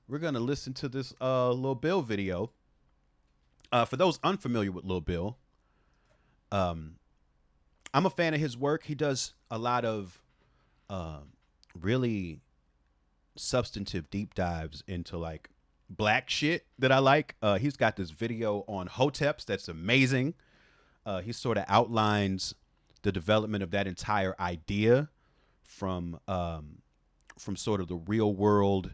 we're gonna listen to this Lil Bill video. For those unfamiliar with Lil Bill, um, I'm a fan of his work. He does a lot of really substantive deep dives into like black shit that I like. He's got this video on Hoteps that's amazing. He sort of outlines the development of that entire idea from sort of the real world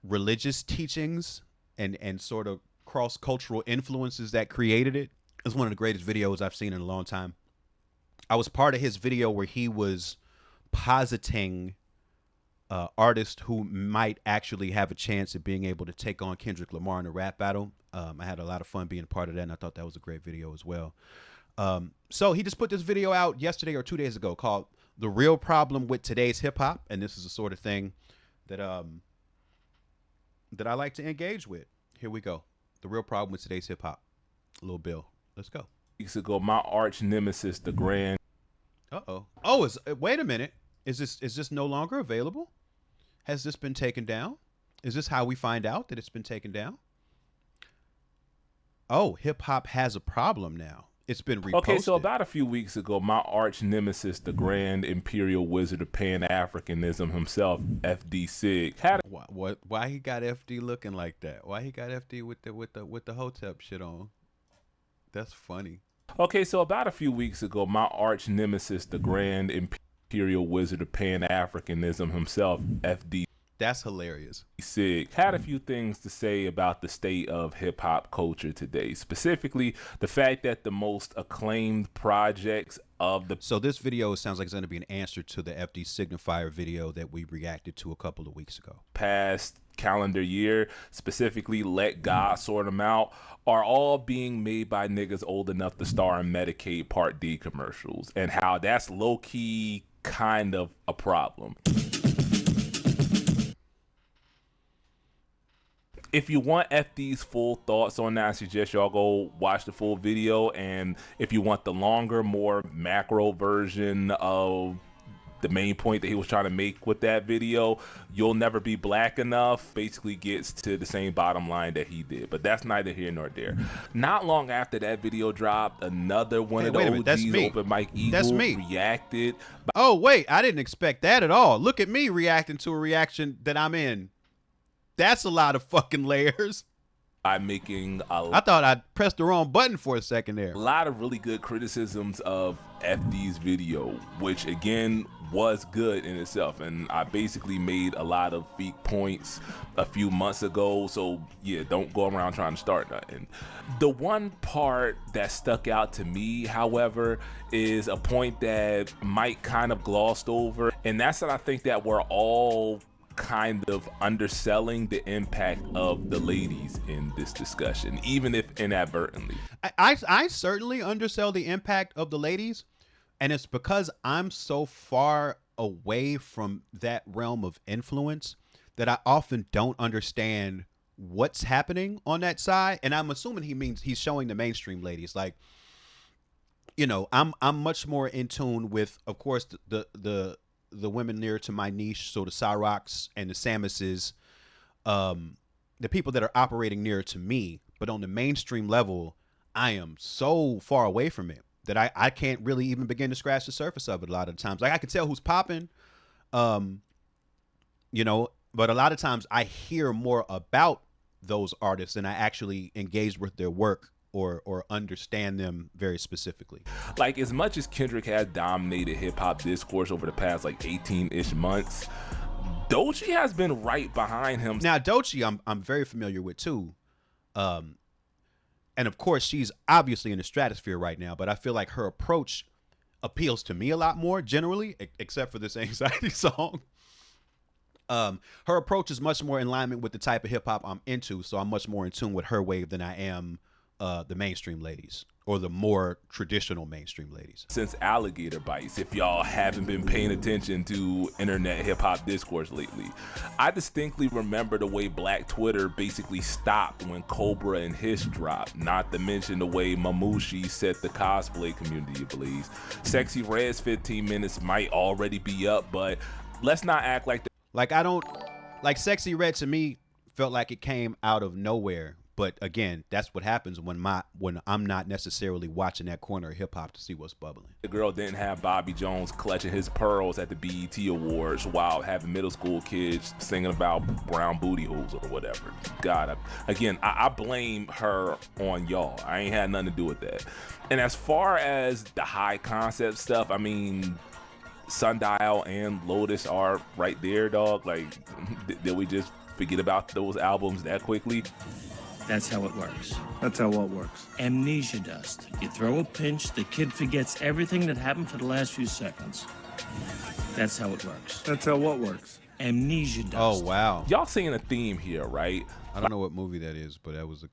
religious teachings and sort of cross cultural influences that created it. It's one of the greatest videos I've seen in a long time. I was part of his video where he was positing artists who might actually have a chance at being able to take on Kendrick Lamar in a rap battle. I had a lot of fun being part of that, and I thought that was a great video as well. So he just put this video out yesterday or 2 days ago called "The Real Problem with Today's Hip Hop," and this is the sort of thing that that I like to engage with. Here we go. The real problem with today's hip hop. Lil Bill. Let's go. Weeks ago, my arch nemesis, the Grand. Oh, wait a minute. Is this no longer available? Has this been taken down? Is this how we find out that it's been taken down? Oh, hip hop has a problem now. It's been reposted. Okay, so about a few weeks ago, my arch nemesis, the Grand Imperial Wizard of Pan-Africanism himself, FD Sig, had why he got FD looking like that? Why he got FD with the Hotep shit on? That's funny. Okay, so about a few weeks ago, my arch nemesis, the Grand Imperial Wizard of Pan-Africanism himself, FD That's hilarious. Sig, had a few things to say about the state of hip-hop culture today, specifically the fact that the most acclaimed projects of the... So this video sounds like it's going to be an answer to the FD Signifier video that we reacted to a couple of weeks ago. Past calendar year, specifically Let God Sort 'Em Out, are all being made by niggas old enough to star in Medicaid Part D commercials, and how that's low-key kind of a problem. If you want FD's full thoughts on that, I suggest y'all go watch the full video. And if you want the longer, more macro version of the main point that he was trying to make with that video, You'll Never Be Black Enough basically gets to the same bottom line that he did. But that's neither here nor there. Not long after that video dropped, another one of the OGs, Open Mike Eagle, reacted. Oh, wait, I didn't expect that at all. Look at me reacting to a reaction that I'm in. That's a lot of fucking layers. I'm making I thought I pressed the wrong button for a second there. A lot of really good criticisms of FD's video, which again was good in itself. And I basically made a lot of weak points a few months ago. So yeah, don't go around trying to start nothing. The one part that stuck out to me, however, is a point that Mike kind of glossed over. And that's that I think that we're all kind of underselling the impact of the ladies in this discussion, even if inadvertently. I certainly undersell the impact of the ladies, and it's because I'm so far away from that realm of influence that I often don't understand what's happening on that side. And I'm assuming he means he's showing the mainstream ladies. Like, you know, I'm much more in tune with, of course, the women near to my niche, so the Cyrocs and the Samuses, the people that are operating nearer to me. But on the mainstream level, I am so far away from it that I can't really even begin to scratch the surface of it a lot of the times. Like, I can tell who's popping, you know, but a lot of times I hear more about those artists than I actually engage with their work or understand them very specifically. Like, as much as Kendrick has dominated hip-hop discourse over the past like 18-ish months, Doechii has been right behind him. Now Doechii I'm very familiar with too, and of course she's obviously in the stratosphere right now, but I feel like her approach appeals to me a lot more generally, except for this anxiety song. Her approach is much more in alignment with the type of hip-hop I'm into, so I'm much more in tune with her wave than I am the mainstream ladies, or the more traditional mainstream ladies. Since Alligator Bites, if y'all haven't been paying attention to internet hip-hop discourse lately, I distinctly remember the way Black Twitter basically stopped when Cobra and Hiss dropped, not to mention the way Mamushi set the cosplay community ablaze. Sexy Red's 15 minutes might already be up, but let's not act like I don't Like Sexy Red to me felt like it came out of nowhere. But again, that's what happens when I'm not necessarily watching that corner of hip hop to see what's bubbling. The girl didn't have Bobby Jones clutching his pearls at the BET Awards while having middle school kids singing about brown booty holes or whatever. God, I blame her on y'all. I ain't had nothing to do with that. And as far as the high concept stuff, I mean, Sundial and Lotus are right there, dog. Like, did we just forget about those albums that quickly? That's how it works. That's how what works. Amnesia dust. You throw a pinch, the kid forgets everything that happened for the last few seconds. That's how it works. That's how what works. Amnesia dust. Oh wow. Y'all seeing a theme here, right? I don't know what movie that is, but that was a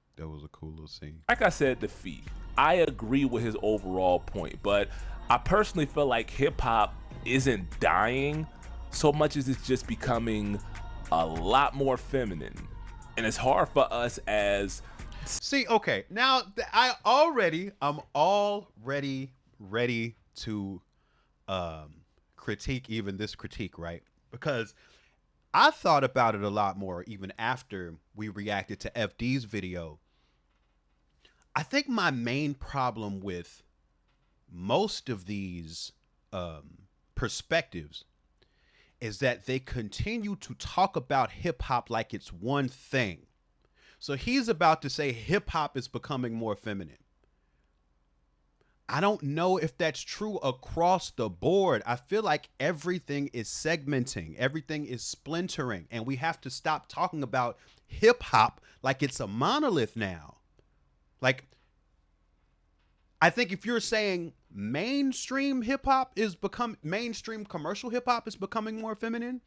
cool little scene. Like I said, Defeat. I agree with his overall point, but I personally feel like hip hop isn't dying so much as it's just becoming a lot more feminine. And it's hard for us as... See, okay, now I'm already ready to critique even this critique, right? Because I thought about it a lot more even after we reacted to FD's video. I think my main problem with most of these perspectives is that they continue to talk about hip hop like it's one thing. So he's about to say hip hop is becoming more feminine. I don't know if that's true across the board. I feel like everything is segmenting, everything is splintering, and we have to stop talking about hip hop like it's a monolith now. Like, I think if you're saying mainstream commercial hip hop is becoming more feminine,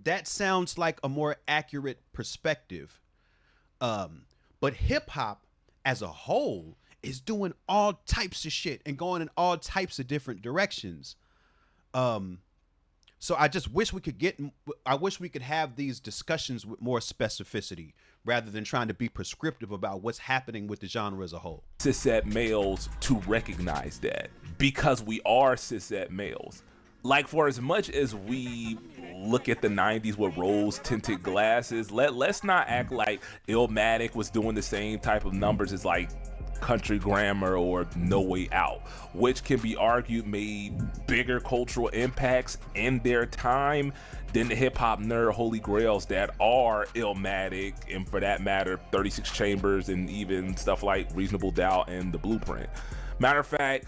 that sounds like a more accurate perspective. But hip hop as a whole is doing all types of shit and going in all types of different directions. So I just wish we could have these discussions with more specificity rather than trying to be prescriptive about what's happening with the genre as a whole. Cishet males to recognize that, because we are cishet males. Like, for as much as we look at the 90s with rose-tinted glasses, let's not act like Illmatic was doing the same type of numbers as like Country Grammar or No Way Out, which can be argued made bigger cultural impacts in their time than the hip-hop nerd holy grails that are Illmatic, and for that matter 36 Chambers, and even stuff like Reasonable Doubt and The Blueprint. Matter of fact,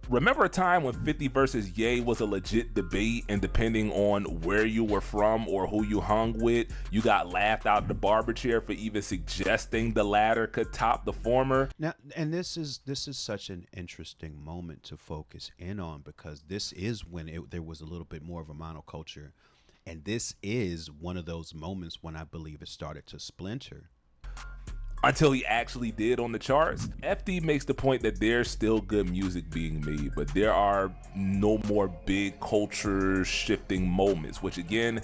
remember a time when 50 versus Ye was a legit debate, and depending on where you were from or who you hung with, you got laughed out of the barber chair for even suggesting the latter could top the former? Now, and this is such an interesting moment to focus in on, because this is when there was a little bit more of a monoculture, and this is one of those moments when I believe it started to splinter. Until he actually did on the charts. FD makes the point that there's still good music being made, but there are no more big culture shifting moments, which again,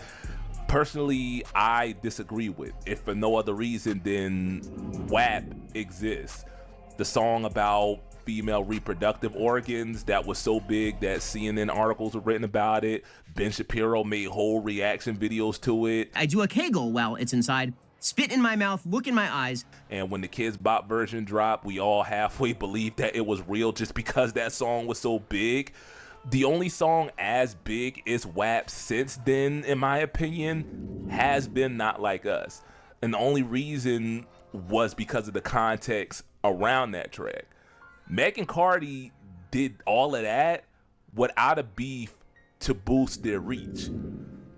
personally, I disagree with. If for no other reason than WAP exists. The song about female reproductive organs that was so big that CNN articles were written about it. Ben Shapiro made whole reaction videos to it. I do a Kegel while it's inside. Spit in my mouth, look in my eyes. And when the Kids Bop version dropped, we all halfway believed that it was real just because that song was so big. The only song as big as WAP since then, in my opinion, has been Not Like Us. And the only reason was because of the context around that track. Meg and Cardi did all of that without a beef to boost their reach.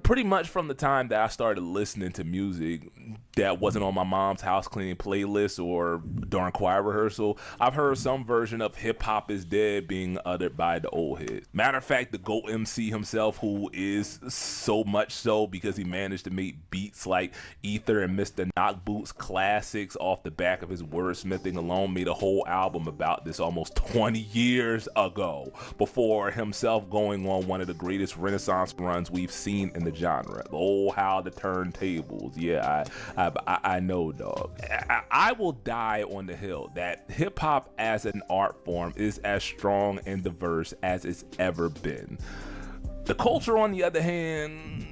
Pretty much from the time that I started listening to music that wasn't on my mom's house cleaning playlist or during choir rehearsal, I've heard some version of Hip Hop Is Dead being uttered by the old heads. Matter of fact, the GOAT MC himself, who is so much so because he managed to make beats like Ether and Mr. Knock Boots classics off the back of his wordsmithing alone, made a whole album about this almost 20 years ago, before himself going on one of the greatest renaissance runs we've seen in the genre. Oh, how the turntables. Yeah, I know, dog. I will die on the hill that hip hop as an art form is as strong and diverse as it's ever been. The culture, on the other hand,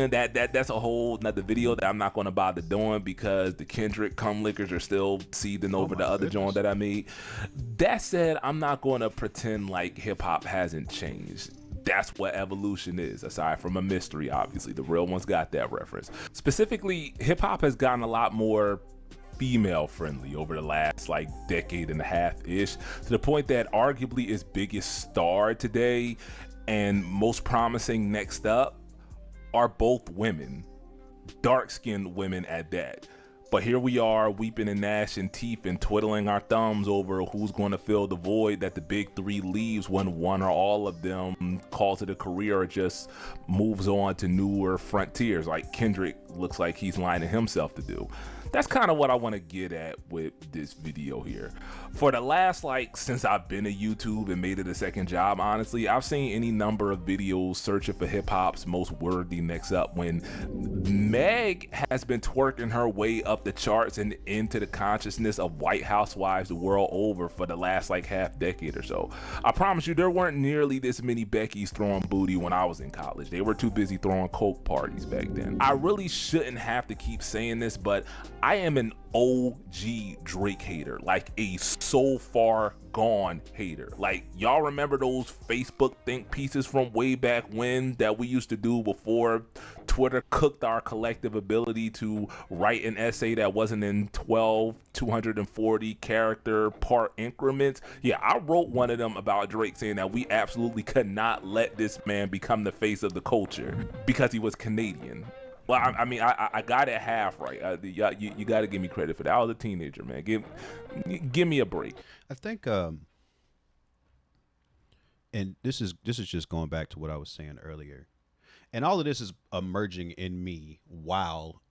That's a whole nother video that I'm not going to bother doing because the Kendrick cum lickers are still seething over the other joint that I made. That said, I'm not going to pretend like hip hop hasn't changed. That's what evolution is, aside from a mystery, obviously. The real ones got that reference. Specifically, hip hop has gotten a lot more female friendly over the last like decade and a half ish, to the point that arguably its biggest star today and most promising next up are both women, dark-skinned women at that. But here we are weeping and gnashing teeth and twiddling our thumbs over who's going to fill the void that the big three leaves when one or all of them calls it a career or just moves on to newer frontiers, like Kendrick looks like he's lining himself to do. That's kind of what I want to get at with this video here. For the last, since I've been to YouTube and made it a second job, honestly, I've seen any number of videos searching for hip hop's most worthy next up when Meg has been twerking her way up the charts and into the consciousness of white housewives the world over for the last half decade or so. I promise you, there weren't nearly this many Beckys throwing booty when I was in college. They were too busy throwing coke parties back then. I really shouldn't have to keep saying this, but I am an OG Drake hater, like a so far gone hater. Y'all remember those Facebook think pieces from way back when that we used to do before Twitter cooked our collective ability to write an essay that wasn't in 12 240 character part increments? Yeah, I wrote one of them about Drake, saying that we absolutely could not let this man become the face of the culture because he was Canadian. Well, I got it half right. You got to give me credit for that. I was a teenager, man. Give me a break. I think, and this is just going back to what I was saying earlier, and all of this is emerging in me while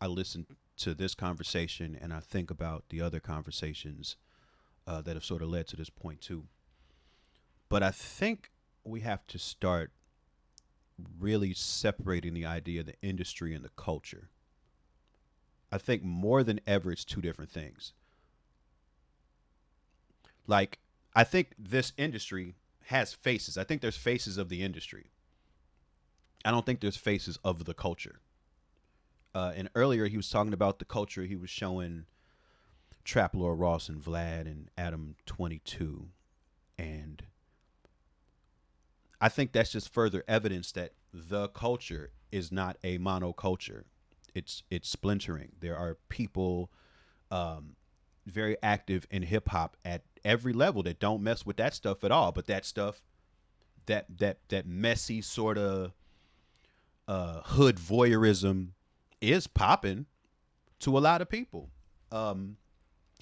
I listen to this conversation and I think about the other conversations that have sort of led to this point too. But I think we have to start really separating the idea of the industry and the culture. I think more than ever, it's two different things. I think this industry has faces. I think there's faces of the industry. I don't think there's faces of the culture. And earlier he was talking about the culture. He was showing Trap Lord Ross and Vlad and Adam 22. And I think that's just further evidence that the culture is not a monoculture. It's splintering. There are people very active in hip hop at every level that don't mess with that stuff at all. But that stuff, that messy sort of hood voyeurism is popping to a lot of people. And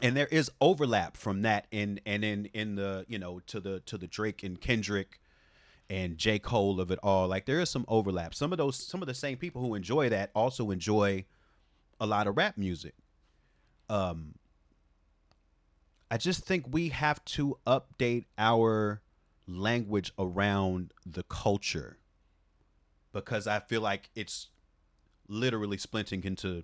there is overlap from that in the, to the Drake and Kendrick and J. Cole of it all. There is some overlap. Some of the same people who enjoy that also enjoy a lot of rap music. I just think we have to update our language around the culture, because I feel like it's literally splintering into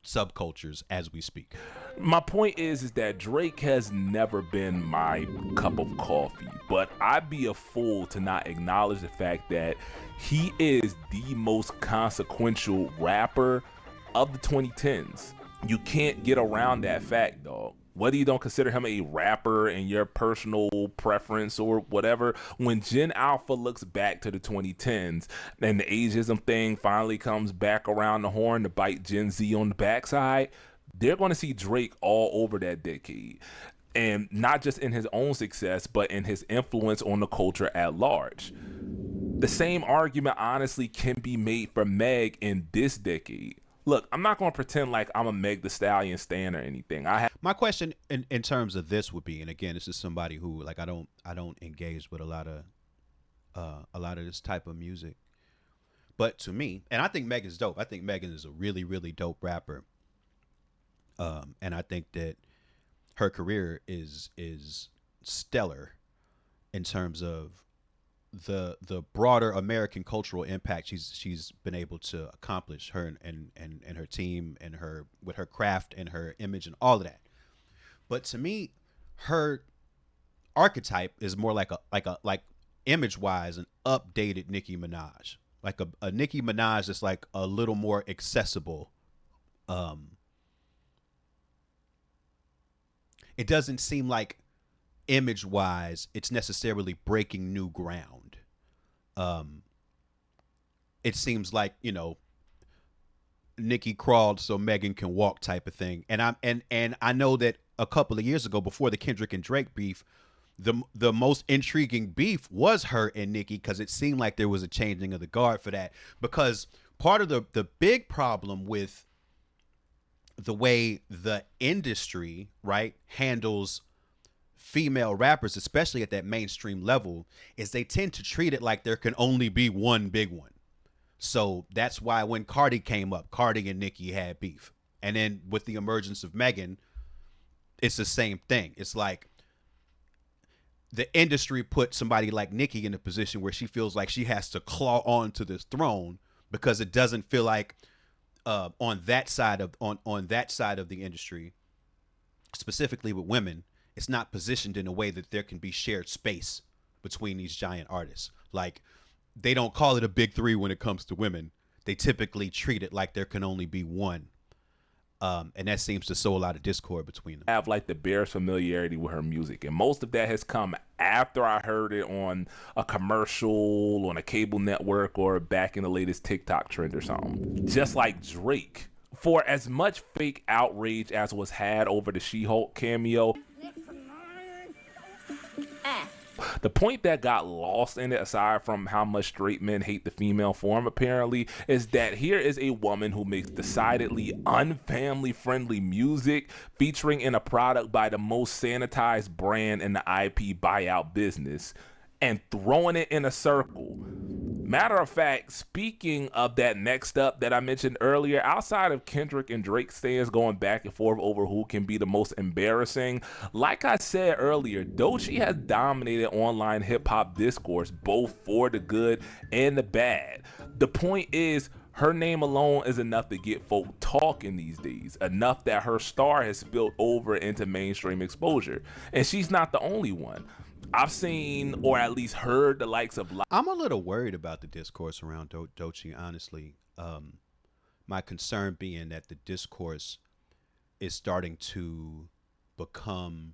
subcultures as we speak. My point is that Drake has never been my cup of coffee, but I'd be a fool to not acknowledge the fact that he is the most consequential rapper of the 2010s. You can't get around that fact, dog. Whether you don't consider him a rapper in your personal preference or whatever, when Gen Alpha looks back to the 2010s and the ageism thing finally comes back around the horn to bite Gen Z on the backside, they're going to see Drake all over that decade. And not just in his own success, but in his influence on the culture at large. The same argument honestly can be made for Meg in this decade. Look, I'm not going to pretend like I'm a Meg the Stallion stan or anything. My question in terms of this would be, and again, this is somebody who I don't engage with a lot of this type of music. But to me, and I think Megan's dope. I think Megan is a really, really dope rapper. And I think that her career is stellar in terms of the broader American cultural impact she's been able to accomplish, her and her team and her with her craft and her image and all of that. But to me, her archetype is more like image wise an updated Nicki Minaj. like a Nicki Minaj that's like a little more accessible. It doesn't seem like image wise it's necessarily breaking new ground. It seems like, you know, Nicki crawled so Megan can walk type of thing. And I know that a couple of years ago, before the Kendrick and Drake beef, the most intriguing beef was her and Nicki, because it seemed like there was a changing of the guard for that. Because part of the big problem with the way the industry, right, handles female rappers, especially at that mainstream level, is they tend to treat it like there can only be one big one. So that's why when Cardi came up, Cardi and Nicki had beef. And then with the emergence of Megan, it's the same thing. It's like the industry put somebody like Nicki in a position where she feels like she has to claw on to this throne, because it doesn't feel like on that side of the industry, specifically with women, it's not positioned in a way that there can be shared space between these giant artists. Like, they don't call it a big three when it comes to women. They typically treat it like there can only be one. And that seems to sow a lot of discord between them. Have like the barest familiarity with her music, and most of that has come after I heard it on a commercial, on a cable network, or back in the latest TikTok trend or something. Just like Drake. For as much fake outrage as was had over the She-Hulk cameo, the point that got lost in it, aside from how much straight men hate the female form apparently, is that here is a woman who makes decidedly unfamily friendly music, featuring in a product by the most sanitized brand in the IP buyout business, and throwing it in a circle. Matter of fact, speaking of that next up that I mentioned earlier, outside of Kendrick and Drake stands going back and forth over who can be the most embarrassing, like I said earlier, Doechii has dominated online hip-hop discourse, both for the good and the bad. The point is, her name alone is enough to get folk talking these days, enough that her star has spilled over into mainstream exposure. And she's not the only one. I've seen, or at least heard, the likes of... I'm a little worried about the discourse around Doechii, honestly. My concern being that the discourse is starting to become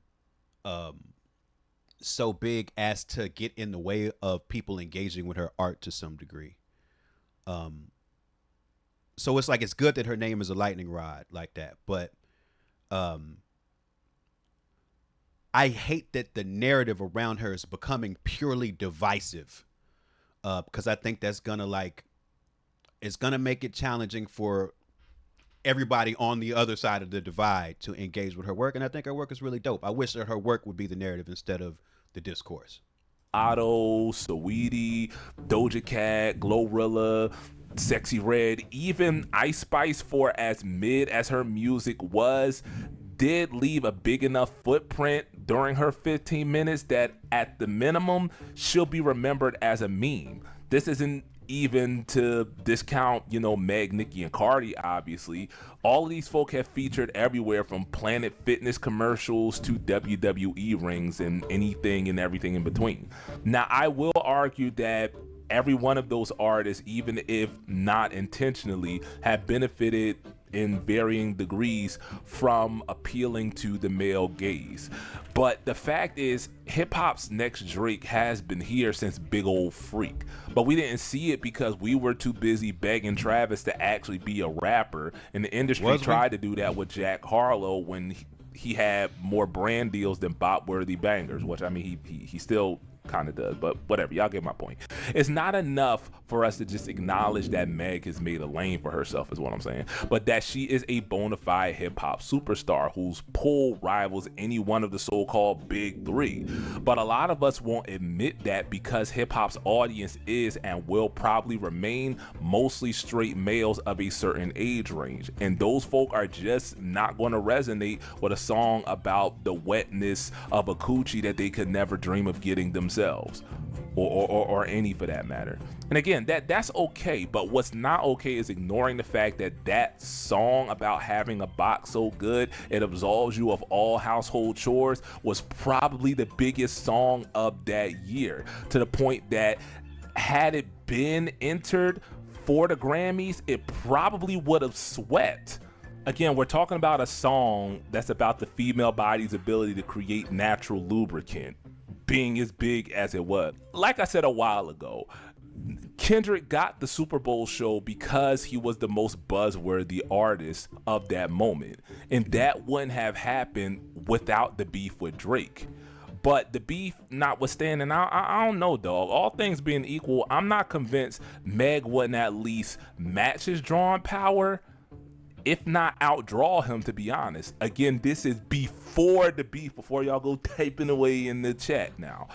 so big as to get in the way of people engaging with her art to some degree. So it's like, it's good that her name is a lightning rod like that, but I hate that the narrative around her is becoming purely divisive, because I think that's gonna it's gonna make it challenging for everybody on the other side of the divide to engage with her work. And I think her work is really dope. I wish that her work would be the narrative instead of the discourse. Otto, Saweetie, Doja Cat, Glorilla, Sexy Red, even Ice Spice, for as mid as her music was, did leave a big enough footprint during her 15 minutes that at the minimum she'll be remembered as a meme. This isn't even to discount, you know, Meg, Nicki, and Cardi, obviously. All of these folk have featured everywhere from Planet Fitness commercials to WWE rings and anything and everything in between. Now, I will argue that every one of those artists, even if not intentionally, have benefited in varying degrees from appealing to the male gaze. But the fact is, hip-hop's next Drake has been here since Big Ol' Freak. But we didn't see it because we were too busy begging Travis to actually be a rapper. And the industry tried to do that with Jack Harlow when he had more brand deals than bop-worthy bangers, which, I mean, he still kind of does, but whatever, y'all get my point. It's not enough for us to just acknowledge that Meg has made a lane for herself, is what I'm saying, but that she is a bona fide hip-hop superstar whose pull rivals any one of the so-called big three. But a lot of us won't admit that because hip-hop's audience is and will probably remain mostly straight males of a certain age range, and those folk are just not going to resonate with a song about the wetness of a coochie that they could never dream of getting themselves, or any for that matter. And again, that's okay, but what's not okay is ignoring the fact that that song about having a box so good it absolves you of all household chores was probably the biggest song of that year, to the point that had it been entered for the Grammys, it probably would have swept. Again, we're talking about a song that's about the female body's ability to create natural lubricant, being as big as it was. Like I said a while ago, Kendrick got the Super Bowl show because he was the most buzzworthy artist of that moment. And that wouldn't have happened without the beef with Drake. But the beef notwithstanding, I don't know, dog. All things being equal, I'm not convinced Meg wouldn't at least match his drawing power, if not outdraw him, to be honest. Again, this is before the beef, before y'all go typing away in the chat now.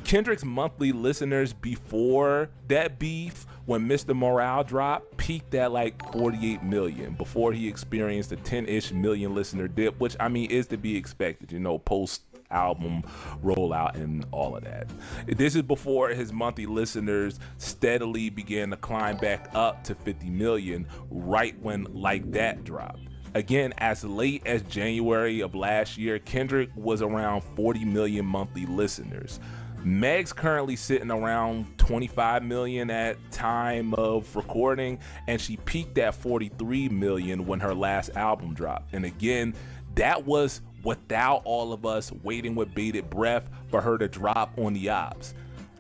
Kendrick's monthly listeners before that beef, when Mr. Morale dropped, peaked at like 48 million before he experienced a 10-ish million listener dip, which I mean is to be expected, you know, post album rollout and all of that. This is before his monthly listeners steadily began to climb back up to 50 million right when Like That dropped. Again, as late as January of last year, Kendrick was around 40 million monthly listeners. Meg's currently sitting around 25 million at time of recording, and she peaked at 43 million when her last album dropped. And again, that was without all of us waiting with bated breath for her to drop on the Ops.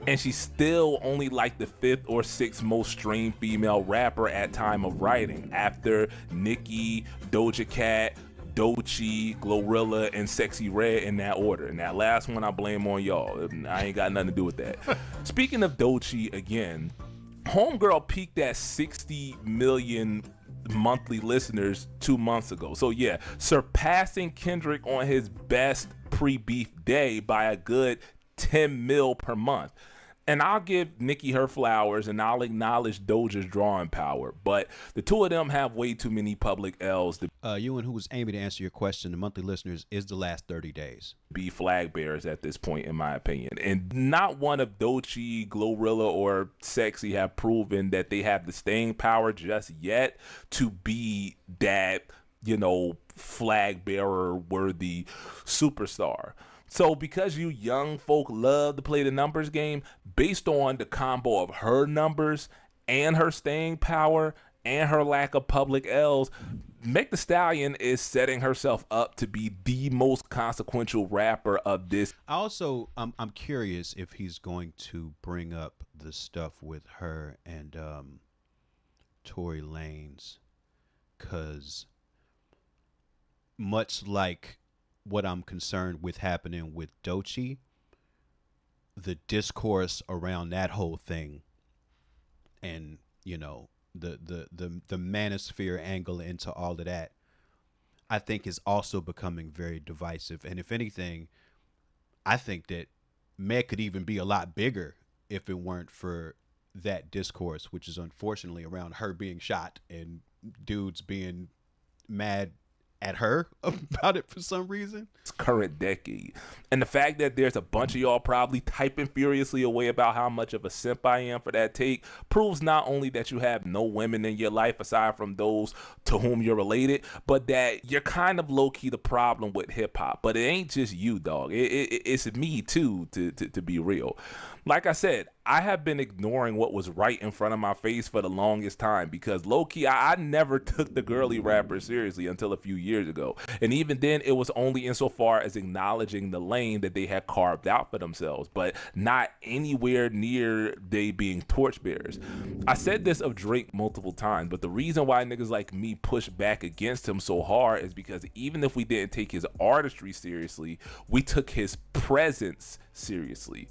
And she's still only like the 5th or 6th most streamed female rapper at time of writing, after Nicki, Doja Cat, Doechii, Glorilla, and Sexy Red, in that order. And that last one I blame on y'all. I ain't got nothing to do with that. Speaking of Doechii again, Homegirl peaked at 60 million monthly listeners 2 months ago. So yeah, surpassing Kendrick on his best pre-beef day by a good 10 mil per month. And I'll give Nicki her flowers, and I'll acknowledge Doja's drawing power, but the two of them have way too many public L's to Ewan, who was aiming to answer your question, the monthly listeners is the last 30 days. Be flag bearers at this point, in my opinion. And not one of Doechii, Glorilla, or Sexy have proven that they have the staying power just yet to be that, you know, flag bearer worthy superstar. So because you young folk love to play the numbers game, based on the combo of her numbers and her staying power and her lack of public L's, Meg Thee Stallion is setting herself up to be the most consequential rapper of this. I also, I'm curious if he's going to bring up the stuff with her and Tory Lanez, because much like what I'm concerned with happening with Doechii, the discourse around that whole thing, and you know, the manosphere angle into all of that, I think is also becoming very divisive. And if anything, I think that Meg could even be a lot bigger if it weren't for that discourse, which is unfortunately around her being shot and dudes being mad at her about it for some reason. It's current decade. And the fact that there's a bunch of y'all probably typing furiously away about how much of a simp I am for that take proves not only that you have no women in your life aside from those to whom you're related, but that you're kind of low-key the problem with hip-hop. But it ain't just you, dog. It's me too, to be real. Like I said, I have been ignoring what was right in front of my face for the longest time because low-key, I never took the girly rappers seriously until a few years ago. And even then, it was only insofar as acknowledging the lane that they had carved out for themselves, but not anywhere near they being torchbearers. I said this of Drake multiple times, but the reason why niggas like me push back against him so hard is because even if we didn't take his artistry seriously, we took his presence seriously.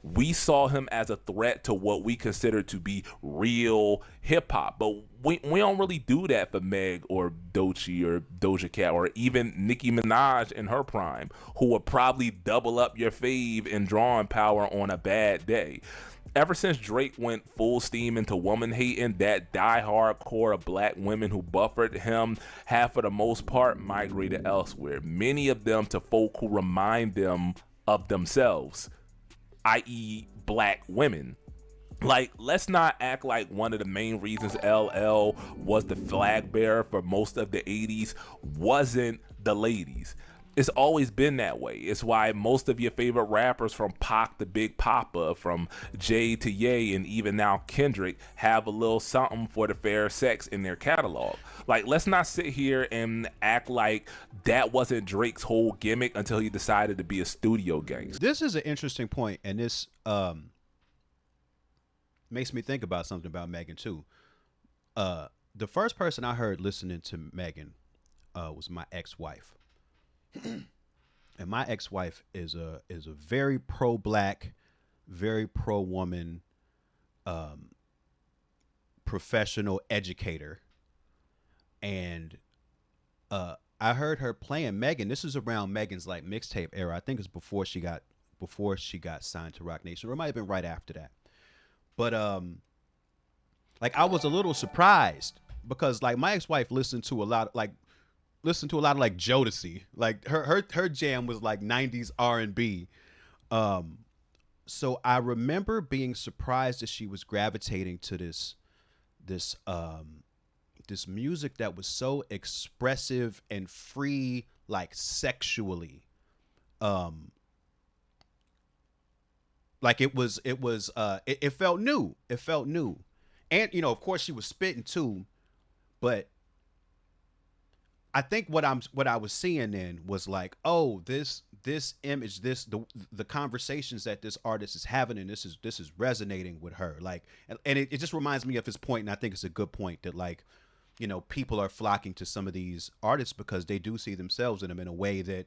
We saw him as a threat to what we consider to be real hip-hop, but we don't really do that for Meg or Doechii or Doja Cat or even Nicki Minaj in her prime, who would probably double up your fave in drawing power on a bad day. Ever since Drake went full steam into woman hating, that die-hard core of black women who buffered him have for the most part migrated elsewhere, many of them to folk who remind them of themselves, i.e. black women. Like, let's not act like one of the main reasons LL was the flag bearer for most of the 80s wasn't the ladies. It's always been that way. It's why most of your favorite rappers, from Pac to Big Papa, from Jay to Ye, and even now Kendrick, have a little something for the fair sex in their catalog. Like, let's not sit here and act like that wasn't Drake's whole gimmick until he decided to be a studio gangster. This is an interesting point, and this makes me think about something about Megan too. The first person I heard listening to Megan was my ex-wife. And my ex-wife is a very pro-black, very pro-woman, professional educator, and I heard her playing Megan. This is around Megan's like mixtape era. I think it's before she got signed to Roc Nation, or it might have been right after that. But like, I was a little surprised because like my ex-wife listened to a lot of like Jodeci. Like her jam was like 90s R&B. So I remember being surprised that she was gravitating to this music that was so expressive and free, like sexually. Like it felt new. It felt new. And of course she was spitting too, but I think what I was seeing then was like, oh, this image, the conversations that this artist is having, and this is resonating with her. Like, and it just reminds me of his point, and I think it's a good point that, like, people are flocking to some of these artists because they do see themselves in them in a way that,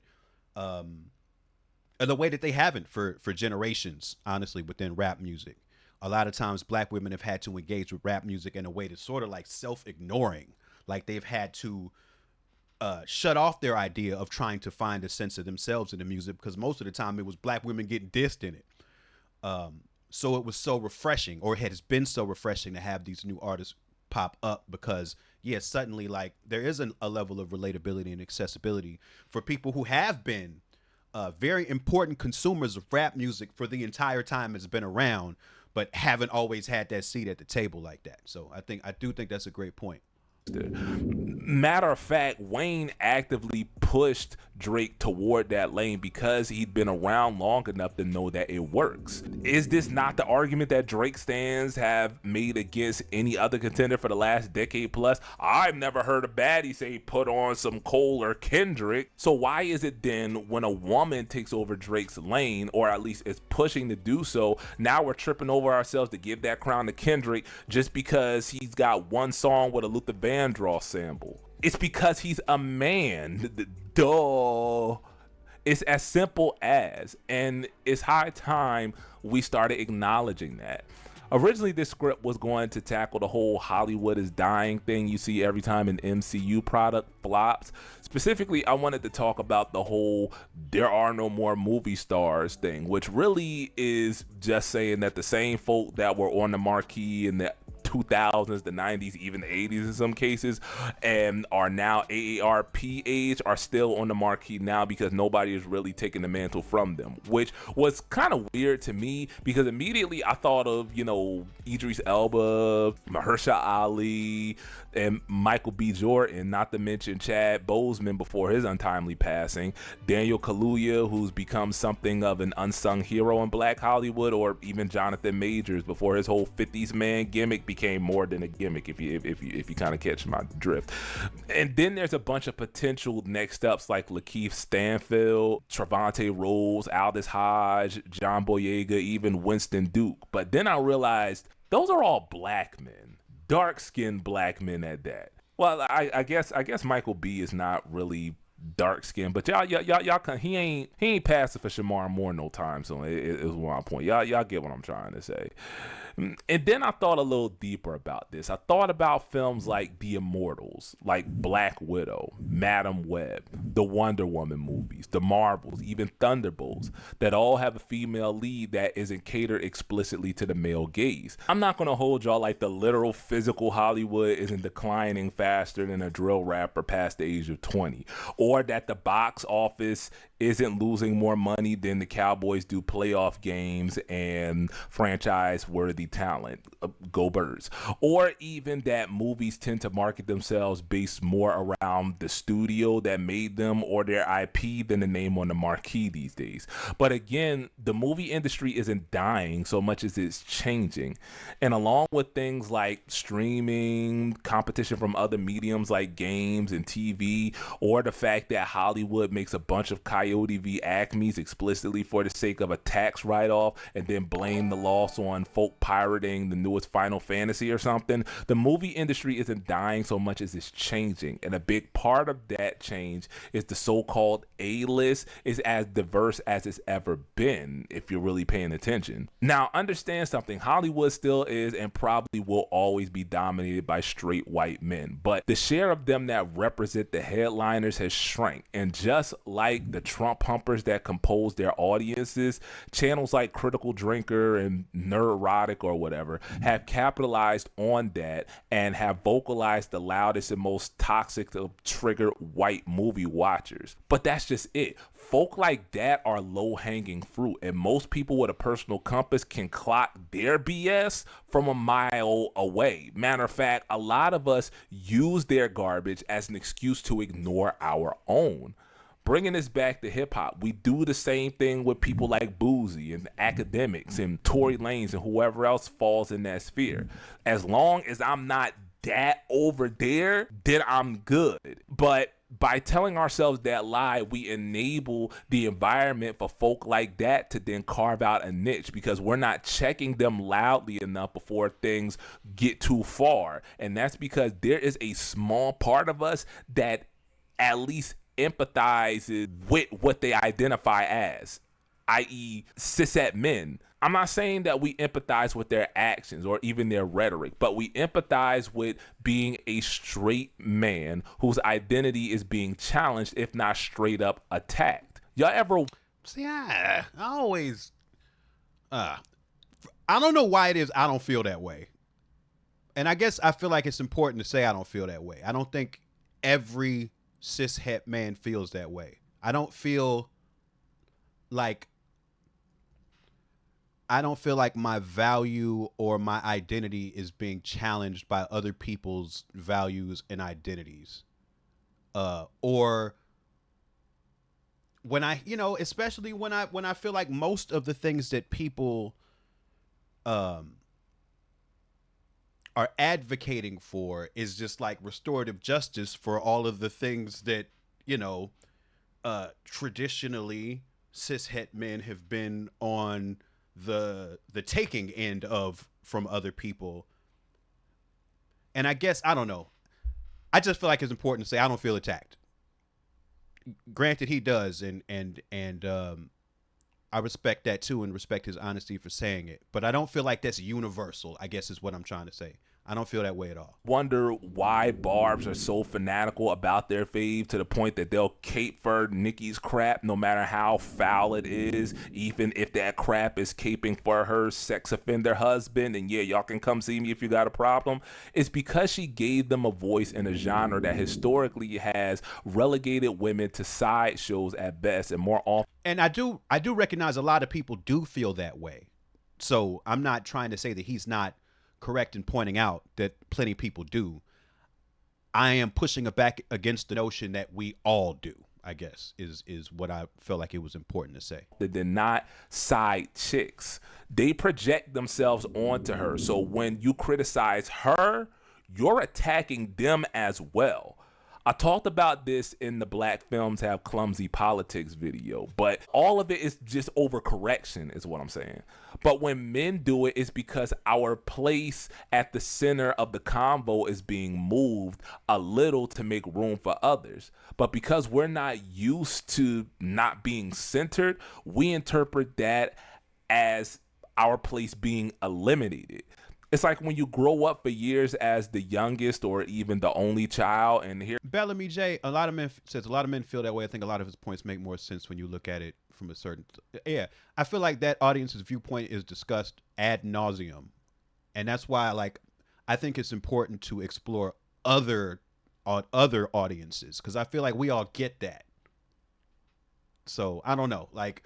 the way that they haven't for generations, honestly, within rap music. A lot of times black women have had to engage with rap music in a way that's sort of like self-ignoring. Like they've had to shut off their idea of trying to find a sense of themselves in the music, because most of the time it was black women getting dissed in it. So it was so refreshing, or it has been so refreshing, to have these new artists pop up, because suddenly, like, there is a level of relatability and accessibility for people who have been very important consumers of rap music for the entire time it's been around, but haven't always had that seat at the table like that. So I do think that's a great point. Matter of fact, Wayne actively pushed Drake toward that lane because he'd been around long enough to know that it works. Is this not the argument that Drake stands have made against any other contender for the last decade plus? I've never heard a baddie say put on some Cole or Kendrick. So why is it then when a woman takes over Drake's lane, or at least is pushing to do so, now we're tripping over ourselves to give that crown to Kendrick just because he's got one song with a Luther Vandross sample? It's because he's a man. Duh. It's as simple as. And it's high time we started acknowledging that. Originally, this script was going to tackle the whole Hollywood is dying thing you see every time an MCU product flops. Specifically, I wanted to talk about the whole there are no more movie stars thing, which really is just saying that the same folk that were on the marquee in the 2000s, the 90s, even the 80s in some cases, and are now AARP age, are still on the marquee now because nobody is really taking the mantle from them, which was kind of weird to me, because immediately I thought of, Idris Elba, Mahershala Ali, and Michael B. Jordan, not to mention Chad Boseman before his untimely passing, Daniel Kaluuya, who's become something of an unsung hero in Black Hollywood, or even Jonathan Majors before his whole 50s man gimmick became more than a gimmick, if you kind of catch my drift. And then there's a bunch of potential next ups like Lakeith Stanfield, Trevante Rose, Aldous Hodge, John Boyega, even Winston Duke. But then I realized those are all black men, dark-skinned black men at that. Well, I guess Michael B is not really dark skinned, but y'all he ain't passing for Shamar Moore no time soon. It was my point. Y'all get what I'm trying to say. And then I thought a little deeper about this. I thought about films like The Immortals, like Black Widow, Madam Web, the Wonder Woman movies, the Marvels, even Thunderbolts, that all have a female lead that isn't catered explicitly to the male gaze. I'm not gonna hold y'all like the literal physical Hollywood isn't declining faster than a drill rapper past the age of 20, or or that the box office isn't losing more money than the Cowboys do playoff games and franchise-worthy talent. Go Birds. Or even that movies tend to market themselves based more around the studio that made them or their IP than the name on the marquee these days. But again, the movie industry isn't dying so much as it's changing. And along with things like streaming, competition from other mediums like games and TV, or the fact that Hollywood makes a bunch of Coyote v. Acme's explicitly for the sake of a tax write-off and then blame the loss on folk pirating the newest Final Fantasy or something, the movie industry isn't dying so much as it's changing. And a big part of that change is the so-called A-list is as diverse as it's ever been, if you're really paying attention. Now, understand something. Hollywood still is and probably will always be dominated by straight white men, but the share of them that represent the headliners has shrank. And just like the Trump humpers that compose their audiences, channels like Critical Drinker and Neurotic or whatever have capitalized on that and have vocalized the loudest and most toxic to trigger white movie watchers. But that's just it. Folk like that are low-hanging fruit, and most people with a personal compass can clock their BS from a mile away. Matter of fact, a lot of us use their garbage as an excuse to ignore our own. Bringing this back to hip-hop, we do the same thing with people like Boozy and academics and Tory Lanez and whoever else falls in that sphere. As long as I'm not that over there, then I'm good. But by telling ourselves that lie, we enable the environment for folk like that to then carve out a niche, because we're not checking them loudly enough before things get too far. And that's because there is a small part of us that at least empathizes with what they identify as, i.e. cishet men. I'm not saying that we empathize with their actions or even their rhetoric, but we empathize with being a straight man whose identity is being challenged, if not straight up attacked. Y'all ever... See, I always... I don't know why it is I don't feel that way. And I guess I feel like it's important to say I don't feel that way. I don't think every cishet man feels that way. I don't feel like my value or my identity is being challenged by other people's values and identities. Or when I, especially when I feel like most of the things that people are advocating for is just like restorative justice for all of the things that, traditionally cishet men have been on the taking end of from other people. And I guess, I don't know. I just feel like it's important to say I don't feel attacked. Granted, he does, and I respect that too, and respect his honesty for saying it. But I don't feel like that's universal, I guess is what I'm trying to say. I don't feel that way at all. Wonder why barbs are so fanatical about their fave to the point that they'll cape for Nikki's crap no matter how foul it is, even if that crap is caping for her sex offender husband. And yeah, y'all can come see me if you got a problem. It's because she gave them a voice in a genre that historically has relegated women to sideshows at best, and more often. And I do recognize a lot of people do feel that way. So I'm not trying to say that he's not correct in pointing out that plenty of people do. I am pushing back against the notion that we all do, I guess, is what I felt like it was important to say. They're not side chicks. They project themselves onto her. So when you criticize her, you're attacking them as well. I talked about this in the Black Films Have Clumsy Politics video, but all of it is just overcorrection is what I'm saying. But when men do it, it's because our place at the center of the convo is being moved a little to make room for others. But because we're not used to not being centered, we interpret that as our place being eliminated. It's like when you grow up for years as the youngest or even the only child, and here Bellamy J, a lot of men feel that way. I think a lot of his points make more sense when you look at it from a certain. Yeah, I feel like that audience's viewpoint is discussed ad nauseum, and that's why I think it's important to explore other other audiences, because I feel like we all get that. So I don't know, like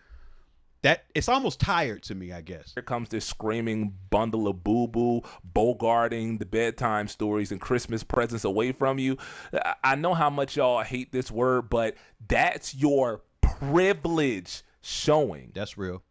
that. It's almost tired to me, I guess. Here comes this screaming bundle of boo-boo, bogarting the bedtime stories and Christmas presents away from you. I know how much y'all hate this word, but that's your privilege showing. That's real.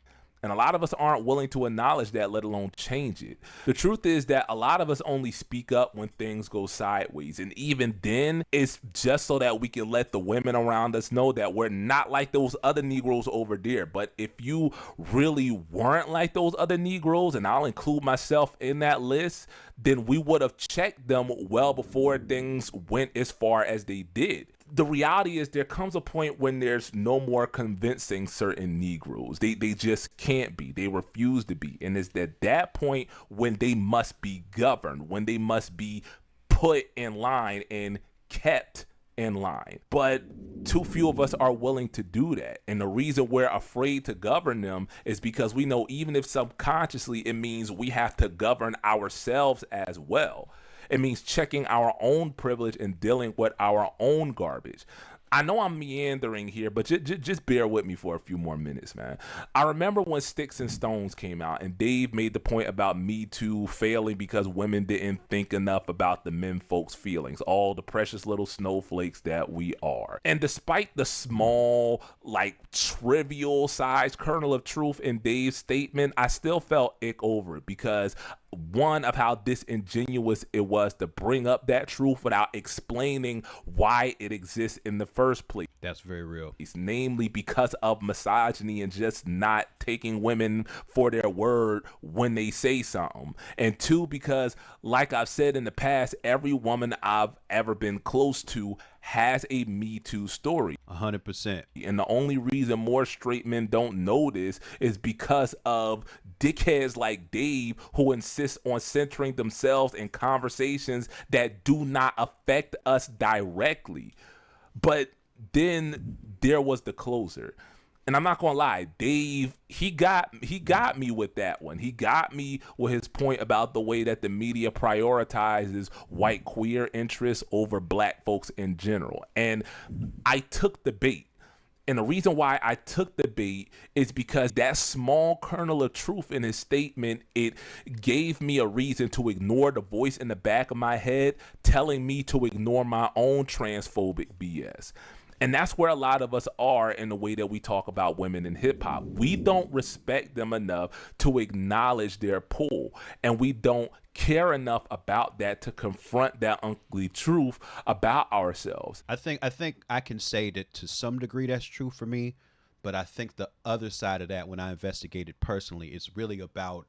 And a lot of us aren't willing to acknowledge that, let alone change it. The truth is that a lot of us only speak up when things go sideways. And even then, it's just so that we can let the women around us know that we're not like those other Negroes over there. But if you really weren't like those other Negroes, and I'll include myself in that list, then we would have checked them well before things went as far as they did. The reality is there comes a point when there's no more convincing certain Negroes. They just can't be. They refuse to be. And it's at that point when they must be governed, when they must be put in line and kept in line. But too few of us are willing to do that. And the reason we're afraid to govern them is because we know even if subconsciously it means we have to govern ourselves as well. It means checking our own privilege and dealing with our own garbage. I know I'm meandering here, but just bear with me for a few more minutes, man. I remember when Sticks and Stones came out and Dave made the point about Me Too failing because women didn't think enough about the men folks' feelings, all the precious little snowflakes that we are. And despite the small, like trivial sized kernel of truth in Dave's statement, I still felt ick over it because one, of how disingenuous it was to bring up that truth without explaining why it exists in the first place. That's very real. Namely because of misogyny and just not taking women for their word when they say something. And two, because like I've said in the past, every woman I've ever been close to has a Me Too story. 100%. And the only reason more straight men don't know this is because of dickheads like Dave who insist on centering themselves in conversations that do not affect us directly. But then there was the closer. And I'm not gonna lie, Dave, he got me with that one. He got me with his point about the way that the media prioritizes white queer interests over black folks in general. And I took the bait. And the reason why I took the bait is because that small kernel of truth in his statement, it gave me a reason to ignore the voice in the back of my head telling me to ignore my own transphobic BS. And that's where a lot of us are in the way that we talk about women in hip hop. We don't respect them enough to acknowledge their pull, and we don't care enough about that to confront that ugly truth about ourselves. I think I can say that to some degree that's true for me, but I think the other side of that, when I investigated personally, is really about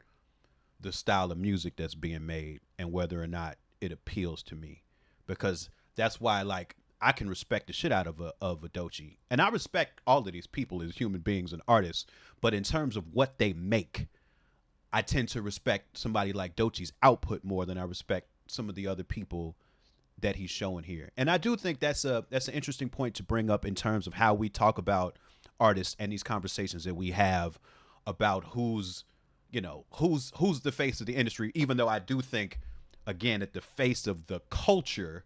the style of music that's being made and whether or not it appeals to me, because that's why, like, I can respect the shit out of a Doechii, and I respect all of these people as human beings and artists. But in terms of what they make, I tend to respect somebody like Doechii's output more than I respect some of the other people that he's showing here. And I do think that's an interesting point to bring up in terms of how we talk about artists and these conversations that we have about who's the face of the industry. Even though I do think, again, that the face of the culture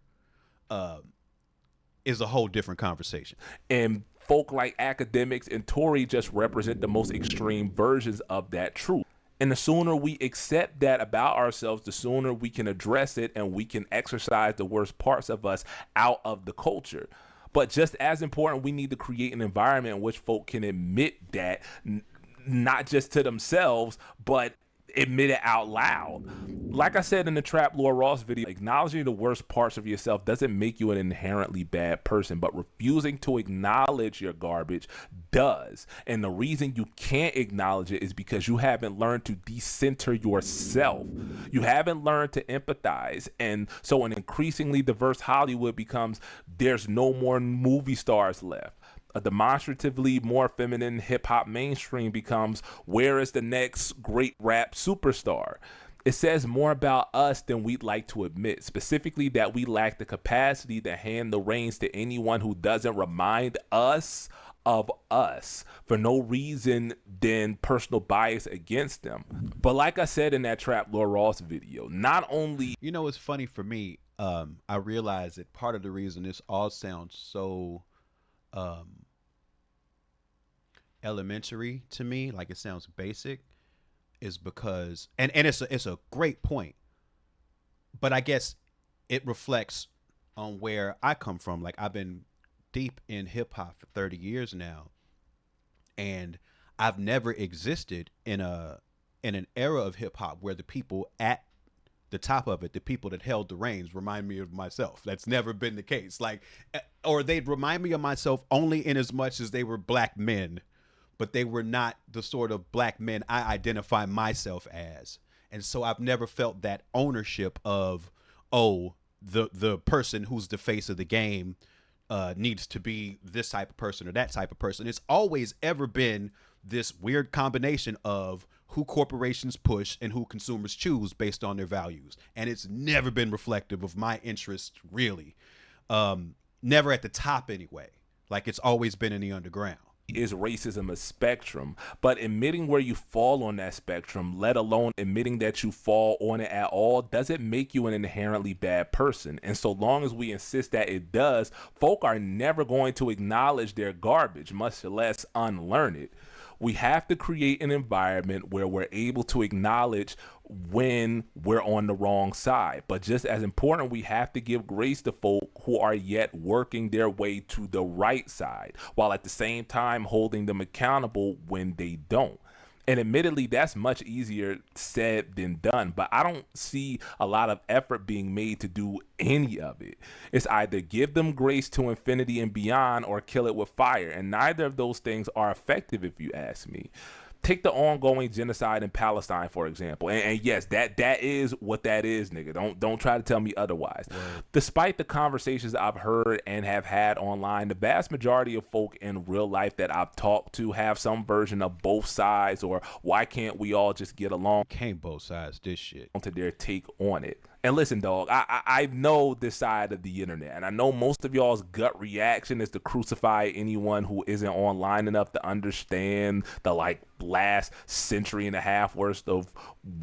is a whole different conversation. And folk like academics and Tory just represent the most extreme versions of that truth. And the sooner we accept that about ourselves, the sooner we can address it and we can exercise the worst parts of us out of the culture. But just as important, we need to create an environment in which folk can admit that, not just to themselves, but admit it out loud. Like I said in the Trap Lord Ross video, acknowledging the worst parts of yourself doesn't make you an inherently bad person, but refusing to acknowledge your garbage does. And the reason you can't acknowledge it is because you haven't learned to decenter yourself. You haven't learned to empathize. And so an increasingly diverse Hollywood becomes, there's no more movie stars left. A demonstratively more feminine hip-hop mainstream becomes, where is the next great rap superstar? It says more about us than we'd like to admit, specifically that we lack the capacity to hand the reins to anyone who doesn't remind us of us for no reason than personal bias against them. But like I said in that Trap Lord Ross video, not only... You know, it's funny for me. I realize that part of the reason this all sounds so um, elementary to me, like it sounds basic, is because and it's a great point, but I guess it reflects on where I come from. Like I've been deep in hip hop for 30 years now, and I've never existed in an era of hip hop where the people at the top of it, the people that held the reins, remind me of myself. That's never been the case. Like, or they'd remind me of myself only in as much as they were black men, but they were not the sort of black men I identify myself as. And so I've never felt that ownership of, oh, the person who's the face of the game needs to be this type of person or that type of person. It's always ever been this weird combination of who corporations push and who consumers choose based on their values. And it's never been reflective of my interests, really. Never at the top anyway. Like it's always been in the underground. Is racism a spectrum? But admitting where you fall on that spectrum, let alone admitting that you fall on it at all, doesn't make you an inherently bad person. And so long as we insist that it does, folk are never going to acknowledge their garbage, much less unlearn it. We have to create an environment where we're able to acknowledge when we're on the wrong side. But just as important, we have to give grace to folk who are yet working their way to the right side, while at the same time holding them accountable when they don't. And admittedly, that's much easier said than done, but I don't see a lot of effort being made to do any of it. It's either give them grace to infinity and beyond or kill it with fire, and neither of those things are effective if you ask me. Take the ongoing genocide in Palestine, for example. And yes, that is what that is, nigga. Don't try to tell me otherwise. Right. Despite the conversations I've heard and have had online, the vast majority of folk in real life that I've talked to have some version of both sides, or why can't we all just get along? Can't both sides this shit. To their take on it. And listen, dog, I know this side of the internet, and I know most of y'all's gut reaction is to crucify anyone who isn't online enough to understand the last century and a half worth of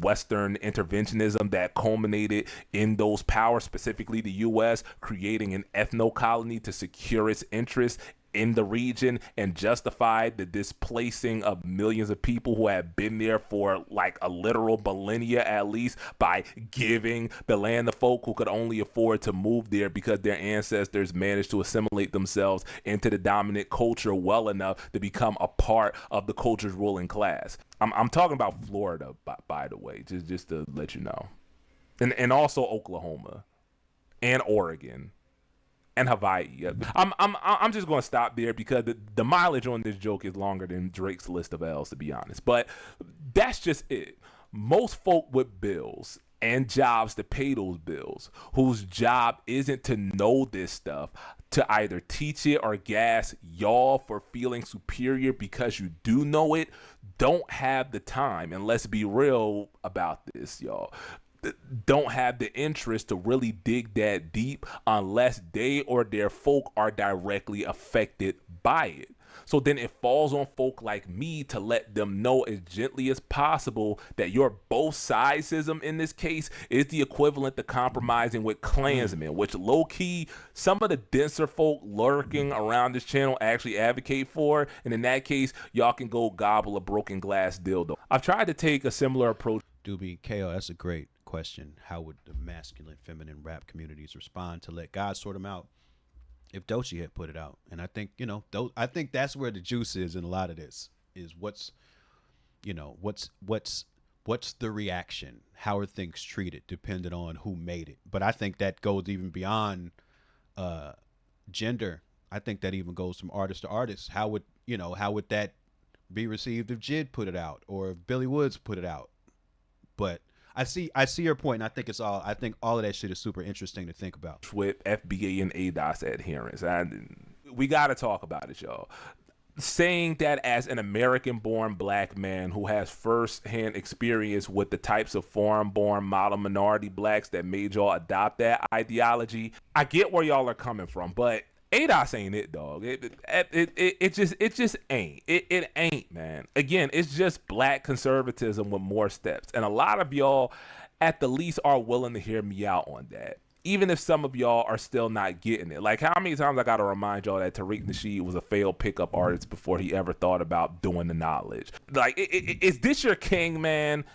Western interventionism that culminated in those powers, specifically the U.S., creating an ethno-colony to secure its interests in the region and justified the displacing of millions of people who have been there for like a literal millennia at least by giving the land to folk who could only afford to move there because their ancestors managed to assimilate themselves into the dominant culture well enough to become a part of the culture's ruling class. I'm talking about Florida, by the way, just to let you know, and also Oklahoma and Oregon and Hawaii. I'm just going to stop there because the mileage on this joke is longer than Drake's list of L's, to be honest. But that's just it. Most folk with bills and jobs to pay those bills, whose job isn't to know this stuff, to either teach it or gas y'all for feeling superior because you do know it, don't have the time. And let's be real about this, y'all. Don't have the interest to really dig that deep unless they or their folk are directly affected by it. So then it falls on folk like me to let them know as gently as possible that your both sidesism in this case is the equivalent to compromising with Klansmen, which low-key some of the denser folk lurking around this channel actually advocate for. And in that case, y'all can go gobble a broken glass dildo. I've tried to take a similar approach. Doobie, KO, that's a great question. How would the masculine, feminine rap communities respond to let God sort them out if Doechii had put it out? And I think, I think that's where the juice is in a lot of this, is what's the reaction? How are things treated depending on who made it? But I think that goes even beyond gender. I think that even goes from artist to artist. How would that be received if Jid put it out or if Billy Woods put it out? But I see your point, and I think all of that shit is super interesting to think about. With FBA and ADOS adherence, we got to talk about it, y'all. Saying that as an American-born black man who has first-hand experience with the types of foreign-born model minority blacks that made y'all adopt that ideology, I get where y'all are coming from, but ADOS ain't it, dog. It just ain't. It ain't, man. Again, it's just black conservatism with more steps. And a lot of y'all, at the least, are willing to hear me out on that. even if some of y'all are still not getting it. Like, how many times I gotta remind y'all that Tariq Nasheed was a failed pickup artist before he ever thought about doing the knowledge? Like, is this your king, man?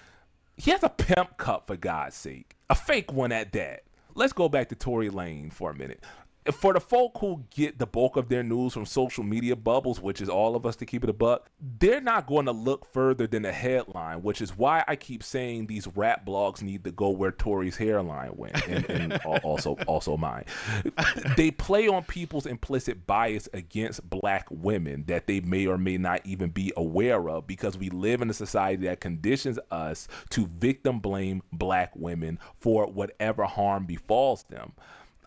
He has a pimp cup, for God's sake. A fake one at that. Let's go back to Tory Lane for a minute. For the folk who get the bulk of their news from social media bubbles, which is all of us, to keep it a buck, they're not going to look further than the headline, which is why I keep saying these rap blogs need to go where Tory's hairline went, and also mine. They play on people's implicit bias against black women that they may or may not even be aware of, because we live in a society that conditions us to victim blame black women for whatever harm befalls them.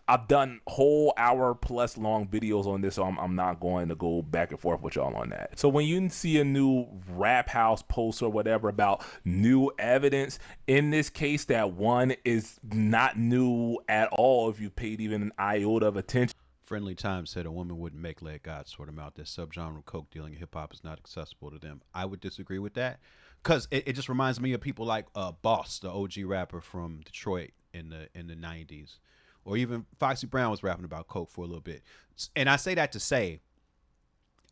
I've done whole hour plus long videos on this, so I'm not going to go back and forth with y'all on that. So when you see a new rap house post or whatever about new evidence, in this case, that one is not new at all if you paid even an iota of attention. Friendly Times said a woman wouldn't make Let God sort them out. That subgenre of coke dealing in hip hop is not accessible to them. I would disagree with that, because it just reminds me of people like Boss, the OG rapper from Detroit in the 90s. Or even Foxy Brown was rapping about coke for a little bit. And I say that to say,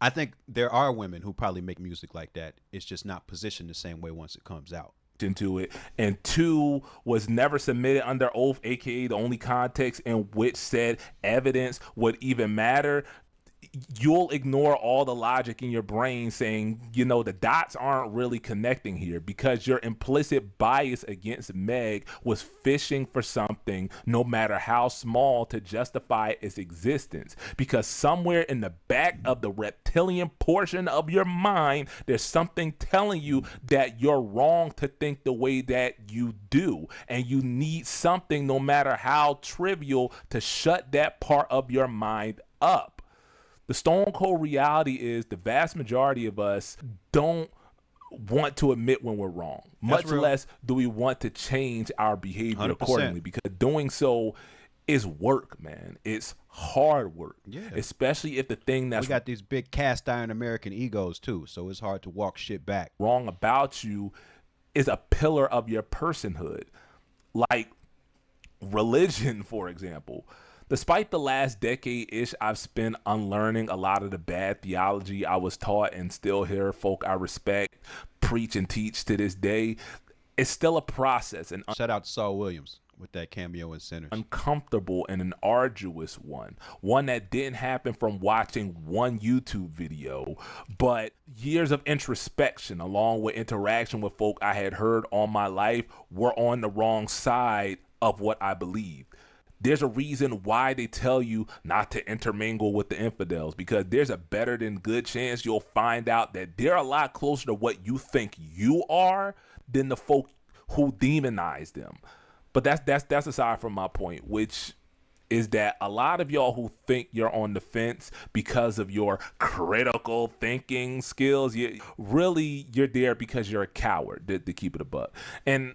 I think there are women who probably make music like that. It's just not positioned the same way once it comes out. Into it, and two, was never submitted under oath, aka the only context in which said evidence would even matter. You'll ignore all the logic in your brain saying, you know, the dots aren't really connecting here, because your implicit bias against Meg was fishing for something, no matter how small, to justify its existence. Because somewhere in the back of the reptilian portion of your mind, there's something telling you that you're wrong to think the way that you do. And you need something, no matter how trivial, to shut that part of your mind up. The stone cold reality is the vast majority of us don't want to admit when we're wrong. Much less do we want to change our behavior 100%. accordingly, because doing so is work, man. It's hard work. Yeah. Especially if the thing that's we got these big cast iron American egos too, so it's hard to walk shit back. Wrong about you is a pillar of your personhood. Like religion, for example. Despite the last decade-ish I've spent unlearning a lot of the bad theology I was taught, and still hear folk I respect preach and teach to this day, it's still a process. And shout out to Saul Williams with that cameo in Sinners. Uncomfortable and an arduous one that didn't happen from watching one YouTube video, but years of introspection along with interaction with folk I had heard all my life were on the wrong side of what I believed. There's a reason why they tell you not to intermingle with the infidels, because there's a better than good chance you'll find out that they're a lot closer to what you think you are than the folk who demonize them. But that's aside from my point, which is that a lot of y'all who think you're on the fence because of your critical thinking skills, you're there because you're a coward, to keep it a buck. And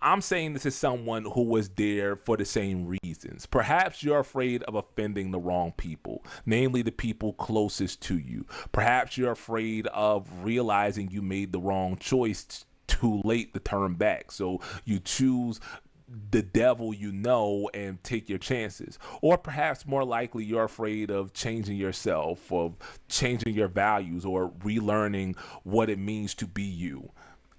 I'm saying this is someone who was there for the same reasons. Perhaps you're afraid of offending the wrong people, namely the people closest to you. Perhaps you're afraid of realizing you made the wrong choice too late to turn back. So you choose the devil you know and take your chances. Or perhaps more likely you're afraid of changing yourself, of changing your values, or relearning what it means to be you.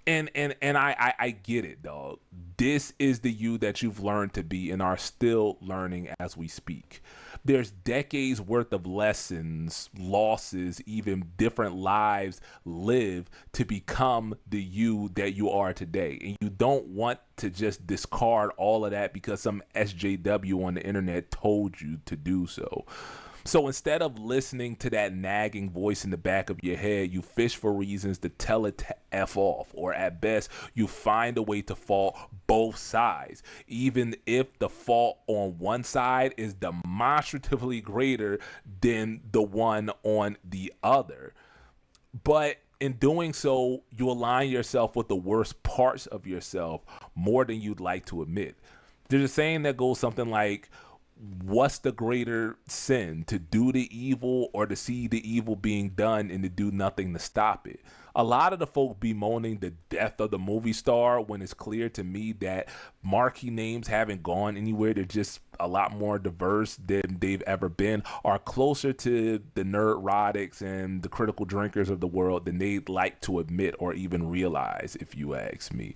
And I get it, dog. This is the you that you've learned to be and are still learning as we speak. There's decades worth of lessons, losses, even different lives lived to become the you that you are today. And you don't want to just discard all of that because some SJW on the internet told you to do so. So instead of listening to that nagging voice in the back of your head, you fish for reasons to tell it to F off, or at best, you find a way to fault both sides, even if the fault on one side is demonstratively greater than the one on the other. But in doing so, you align yourself with the worst parts of yourself more than you'd like to admit. There's a saying that goes something like, what's the greater sin, to do the evil or to see the evil being done and to do nothing to stop it? A lot of the folk bemoaning the death of the movie star when it's clear to me that marquee names haven't gone anywhere. They're just a lot more diverse than they've ever been, are closer to the nerdrotics and the critical drinkers of the world than they'd like to admit or even realize, if you ask me.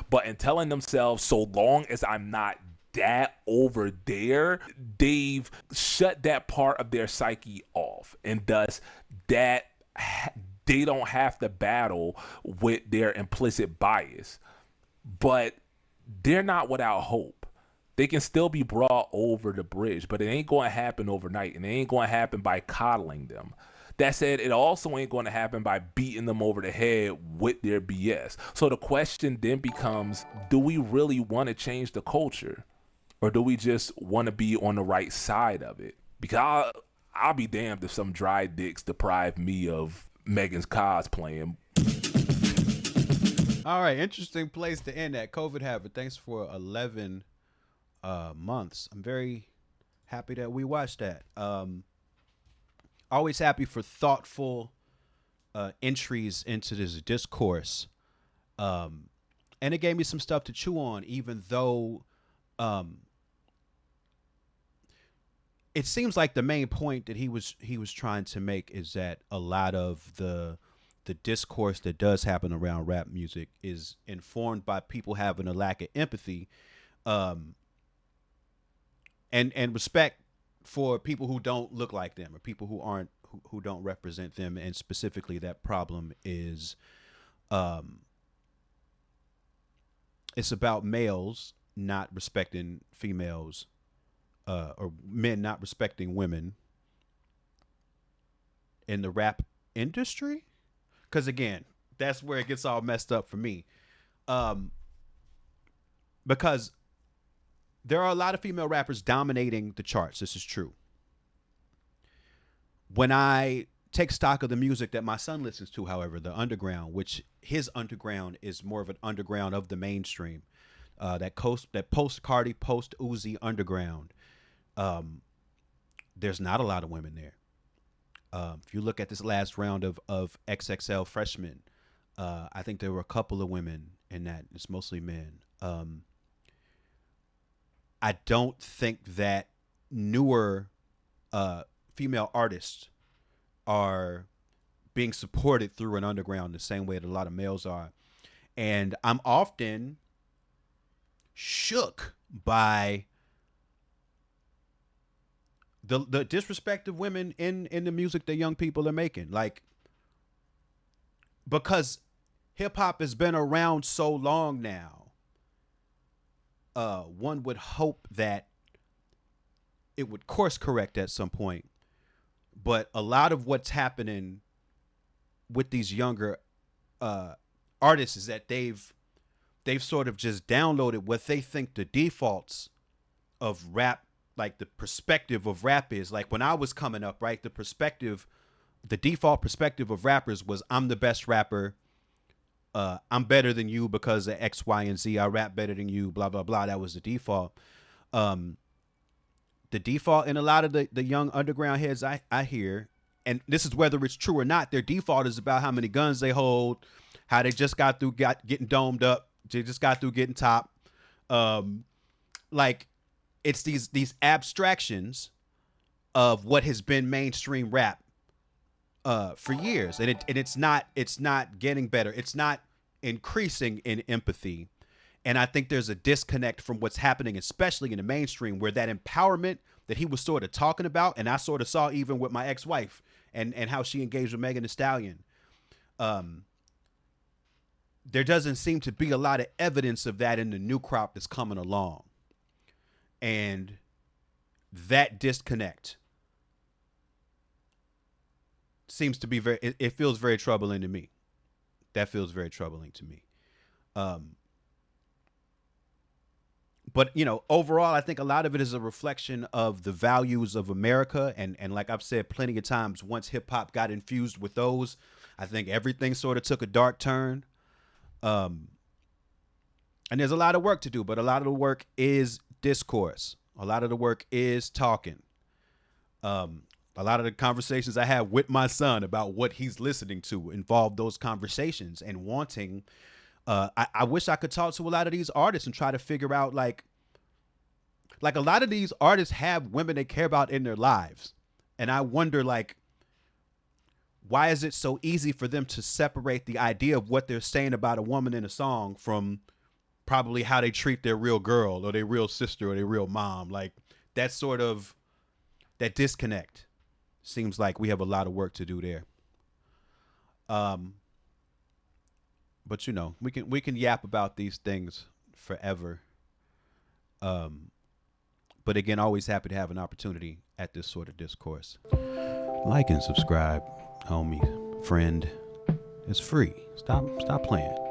But in telling themselves, so long as I'm not that over there, they've shut that part of their psyche off, and thus that they don't have to battle with their implicit bias. But they're not without hope. They can still be brought over the bridge, but it ain't going to happen overnight, and it ain't going to happen by coddling them. That said, it also ain't going to happen by beating them over the head with their BS. So the question then becomes, do we really want to change the culture? Or do we just want to be on the right side of it? Because I'll be damned if some dry dicks deprive me of Megan's cosplaying. All right, interesting place to end at. COVID Habit, thanks for 11 months. I'm very happy that we watched that. Always happy for thoughtful entries into this discourse. And it gave me some stuff to chew on, even though it seems like the main point that he was trying to make is that a lot of the discourse that does happen around rap music is informed by people having a lack of empathy, and respect for people who don't look like them, or people who don't represent them. And specifically, that problem is it's about males not respecting females, or men not respecting women in the rap industry. Because again, that's where it gets all messed up for me. Because there are a lot of female rappers dominating the charts. This is true. When I take stock of the music that my son listens to, however, the underground, which his underground is more of an underground of the mainstream, that post Cardi, post Uzi underground, there's not a lot of women there. If you look at this last round of XXL freshmen, I think there were a couple of women in that. It's mostly men. I don't think that newer female artists are being supported through an underground the same way that a lot of males are. And I'm often shook by the disrespect of women in the music that young people are making. Like, because hip hop has been around so long now, one would hope that it would course correct at some point. But a lot of what's happening with these younger artists is that they've sort of just downloaded what they think the defaults of rap, like the perspective of rap is. Like when I was coming up, right, the default perspective of rappers was, I'm the best rapper. I'm better than you because of X, Y, and Z. I rap better than you, blah, blah, blah. That was the default. The default in a lot of the young underground heads I hear, and this is whether it's true or not, their default is about how many guns they hold, how they just got through getting domed up, they just got through getting top. Like, it's these abstractions of what has been mainstream rap for years, and it's not getting better. It's not increasing in empathy. And I think there's a disconnect from what's happening, especially in the mainstream, where that empowerment that he was sort of talking about, and I sort of saw even with my ex-wife and how she engaged with Megan Thee Stallion. There doesn't seem to be a lot of evidence of that in the new crop that's coming along. And that disconnect seems to be it feels very troubling to me. That feels very troubling to me. But, you know, overall, I think a lot of it is a reflection of the values of America. And like I've said plenty of times, once hip hop got infused with those, I think everything sort of took a dark turn. And there's a lot of work to do, but a lot of the work is discourse. A lot of the work is talking. A lot of the conversations I have with my son about what he's listening to involve those conversations and wanting. I wish I could talk to a lot of these artists and try to figure out like a lot of these artists have women they care about in their lives. And I wonder, like, why is it so easy for them to separate the idea of what they're saying about a woman in a song from probably how they treat their real girl or their real sister or their real mom? Like, that sort of, that disconnect seems like we have a lot of work to do there. But you know, we can yap about these things forever. But again, always happy to have an opportunity at this sort of discourse. Like and subscribe, homie, friend. It's free. Stop playing.